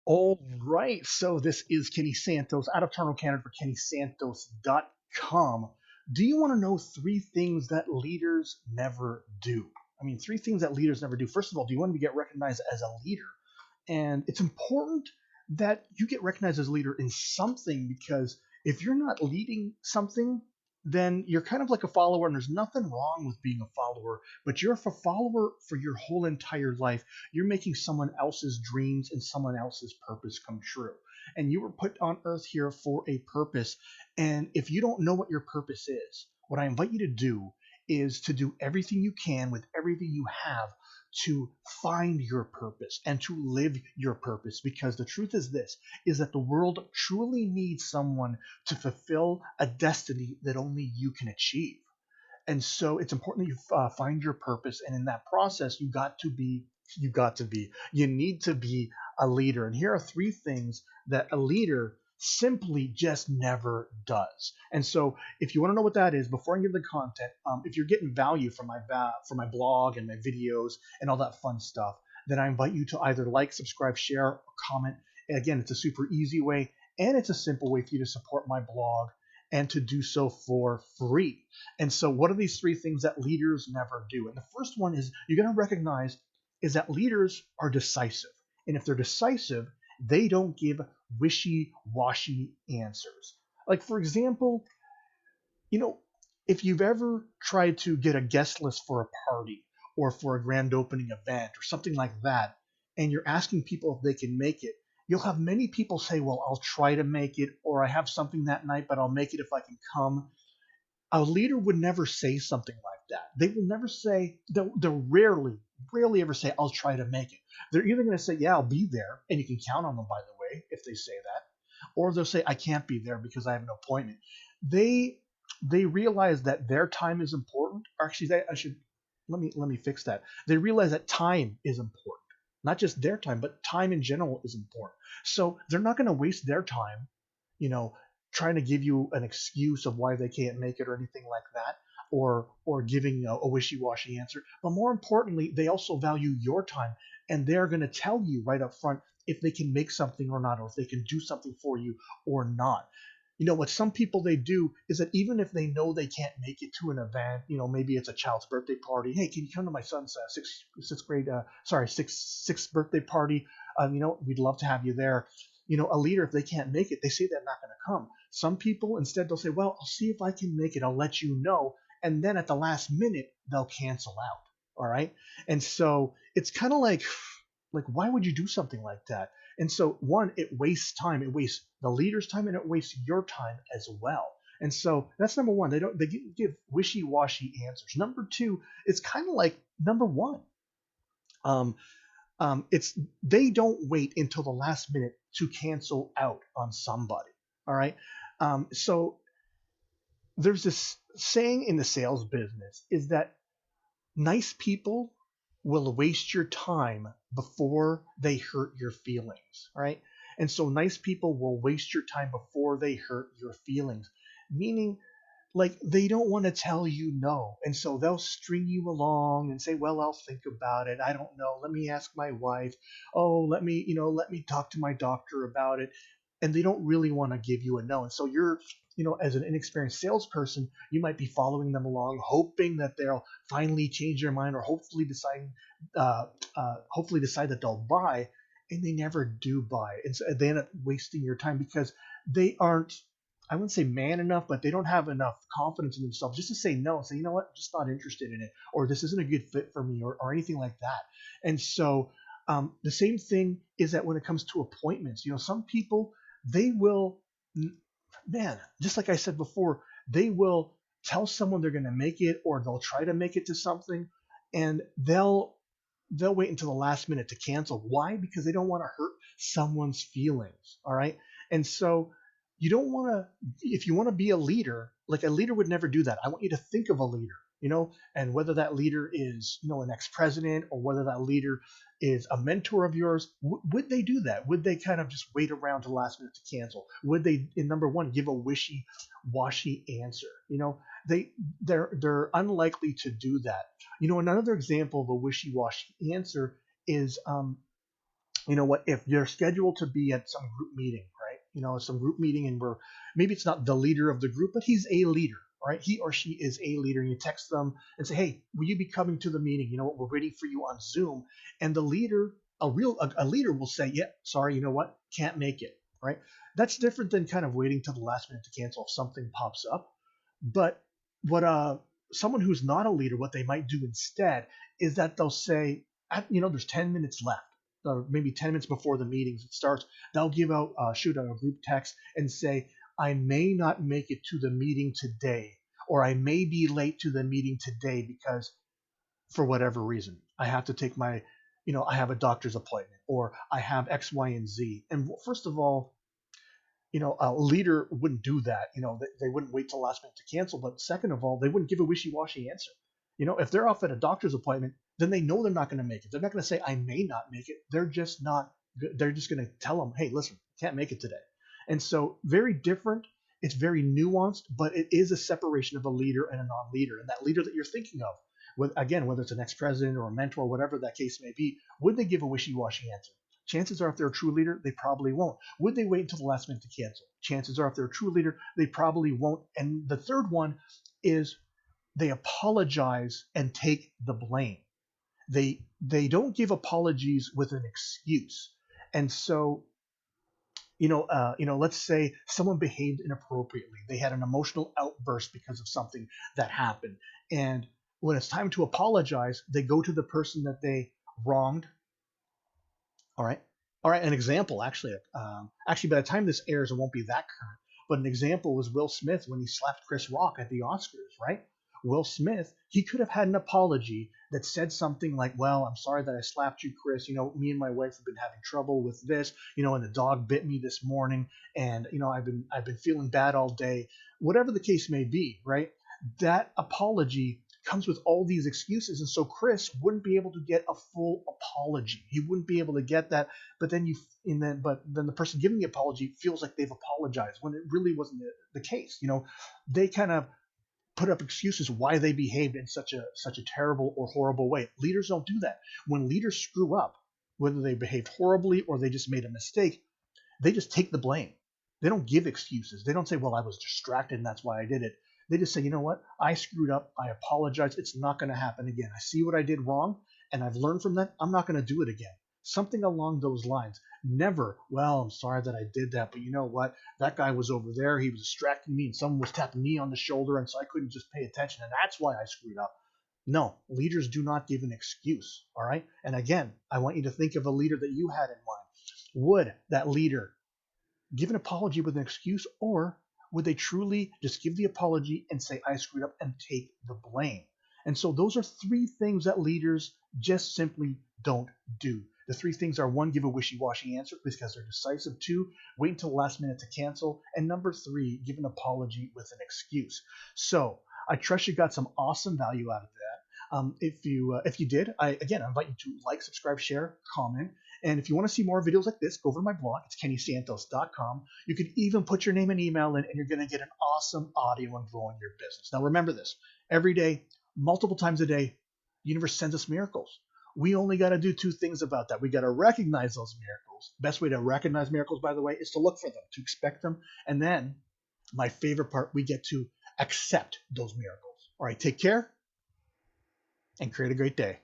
All right, so this is Kenny Santos out of Toronto, Canada for KennySantos.com. Do you want to know three things that leaders never do? I mean, three things that leaders never do. First of all, do you want to get recognized as a leader? And it's important that you get recognized as a leader in something because if you're not leading something, then you're kind of like a follower, and there's nothing wrong with being a follower, but you're a follower for your whole entire life. You're making someone else's dreams and someone else's purpose come true. And you were put on earth here for a purpose. And if you don't know what your purpose is, what I invite you to do is to do everything you can with everything you have to find your purpose and to live your purpose, because the truth is this, is that the world truly needs someone to fulfill a destiny that only you can achieve. And so it's important that you find your purpose, and in that process you need to be a leader. And here are three things that a leader simply just never does. And so if you want to know what that is, before I give the content, if you're getting value from my blog and my videos and all that fun stuff, then I invite you to either like, subscribe, share, or comment. And again, it's a super easy way, and it's a simple way for you to support my blog and to do so for free. And so what are these three things that leaders never do? And the first one is you're going to recognize is that leaders are decisive. And if they're decisive, they don't give wishy-washy answers. Like, for example, you know, if you've ever tried to get a guest list for a party or for a grand opening event or something like that, and you're asking people if they can make it, you'll have many people say, well, I'll try to make it, or I have something that night, but I'll make it if I can come. A leader would never say something like that. They will never say, they'll rarely ever say, I'll try to make it. They're either going to say, yeah, I'll be there, and you can count on them, by the way, if they say that, or they'll say, I can't be there because I have an appointment. They they realize that their time is important. Or actually, I should let me fix that. They realize that time is important, not just their time, but time in general is important. So they're not going to waste their time, you know, trying to give you an excuse of why they can't make it or anything like that, or giving a wishy-washy answer. But more importantly, they also value your time, and they're going to tell you right up front if they can make something or not, or if they can do something for you or not. What some people they do is that even if they know they can't make it to an event, maybe it's a child's birthday party. Hey, can you come to my son's sixth birthday party? We'd love to have you there. A leader, if they can't make it, they say they're not going to come. Some people instead they'll say, well, I'll see if I can make it. I'll let you know. And then at the last minute, they'll cancel out. All right. And so it's kind of like, why would you do something like that? And so, one, it wastes time. It wastes the leader's time, and it wastes your time as well. And so that's number one. They give wishy-washy answers. Number two, it's kind of like number one. Um, it's they don't wait until the last minute to cancel out on somebody. All right. So there's this saying in the sales business is that nice people will waste your time before they hurt your feelings, right? And so nice people will waste your time before they hurt your feelings, meaning like they don't want to tell you no. And so they'll string you along and say, well, I'll think about it. I don't know. Let me ask my wife. Oh, let me talk to my doctor about it. And they don't really want to give you a no. And so you're, as an inexperienced salesperson, you might be following them along, hoping that they'll finally change their mind, or hopefully decide that they'll buy, and they never do buy. And so they end up wasting your time because they aren't, I wouldn't say man enough, but they don't have enough confidence in themselves just to say no and say, you know what, I'm just not interested in it, or this isn't a good fit for me, or anything like that. And so the same thing is that when it comes to appointments, some people, they will, man, just like I said before, they will tell someone they're going to make it, or they'll try to make it to something, and they'll wait until the last minute to cancel. Why? Because they don't want to hurt someone's feelings. All right. And so you don't want to, if you want to be a leader, like a leader would never do that. I want you to think of a leader, and whether that leader is, an ex-president, or whether that leader is a mentor of yours, would they do that? Would they kind of just wait around to the last minute to cancel? Would they, in number one, give a wishy-washy answer? They're unlikely to do that. Another example of a wishy-washy answer is you know what, if you're scheduled to be at some group meeting, right, some group meeting, and we're, maybe it's not the leader of the group, but he's a leader, right, he or she is a leader, and you text them and say, hey, will you be coming to the meeting, you know what, we're waiting for you on Zoom. And the leader, a leader will say, yeah, sorry, you know what, can't make it, right. That's different than kind of waiting till the last minute to cancel if something pops up. But what someone who's not a leader, what they might do instead is that they'll say, there's 10 minutes left, or maybe 10 minutes before the meeting starts, they'll shoot out a group text and say, I may not make it to the meeting today, or I may be late to the meeting today because for whatever reason, I have to take I have a doctor's appointment, or I have X, Y, and Z. And first of all, a leader wouldn't do that. They wouldn't wait till last minute to cancel. But second of all, they wouldn't give a wishy-washy answer. If they're off at a doctor's appointment, then they know they're not going to make it. They're not going to say, I may not make it. They're just not, they're just going to tell them, hey, listen, can't make it today. And so very different. It's very nuanced, but it is a separation of a leader and a non-leader. And that leader that you're thinking of, again, whether it's an ex-president or a mentor, whatever that case may be, would they give a wishy-washy answer? Chances are, if they're a true leader, they probably won't. Would they wait until the last minute to cancel? Chances are, if they're a true leader, they probably won't. And the third one is they apologize and take the blame. They don't give apologies with an excuse. And so, let's say someone behaved inappropriately. They had an emotional outburst because of something that happened. And when it's time to apologize, they go to the person that they wronged. All right. All right. An example, actually, by the time this airs, it won't be that current. But an example was Will Smith when he slapped Chris Rock at the Oscars, right? Will Smith, he could have had an apology that said something like, well, I'm sorry that I slapped you, Chris. Me and my wife have been having trouble with this, and the dog bit me this morning, and I've been feeling bad all day. Whatever the case may be, right? That apology comes with all these excuses, and so Chris wouldn't be able to get a full apology. He wouldn't be able to get that. But then the person giving the apology feels like they've apologized when it really wasn't the case. They kind of put up excuses why they behaved in such a terrible or horrible way. Leaders don't do that. When leaders screw up, whether they behaved horribly or they just made a mistake, they just take the blame. They don't give excuses. They don't say, well, I was distracted and that's why I did it. They just say, you know what? I screwed up. I apologize. It's not going to happen again. I see what I did wrong, and I've learned from that. I'm not going to do it again. Something along those lines. Never, well, I'm sorry that I did that, but you know what? That guy was over there. He was distracting me, and someone was tapping me on the shoulder, and so I couldn't just pay attention, and that's why I screwed up. No, leaders do not give an excuse, all right? And again, I want you to think of a leader that you had in mind. Would that leader give an apology with an excuse, or would they truly just give the apology and say, I screwed up, and take the blame? And so those are three things that leaders just simply don't do. The three things are: one, give a wishy-washy answer because they're decisive; two, wait until the last minute to cancel; and number three, give an apology with an excuse. So I trust you got some awesome value out of that. If you did, I invite you to like, subscribe, share, comment. And if you want to see more videos like this, go over to my blog. It's kennysantos.com. You can even put your name and email in, and you're going to get an awesome audio and growing your business. Now, remember this: every day, multiple times a day, the universe sends us miracles. We only got to do two things about that. We got to recognize those miracles. Best way to recognize miracles, by the way, is to look for them, to expect them. And then, my favorite part, we get to accept those miracles. All right, take care and create a great day.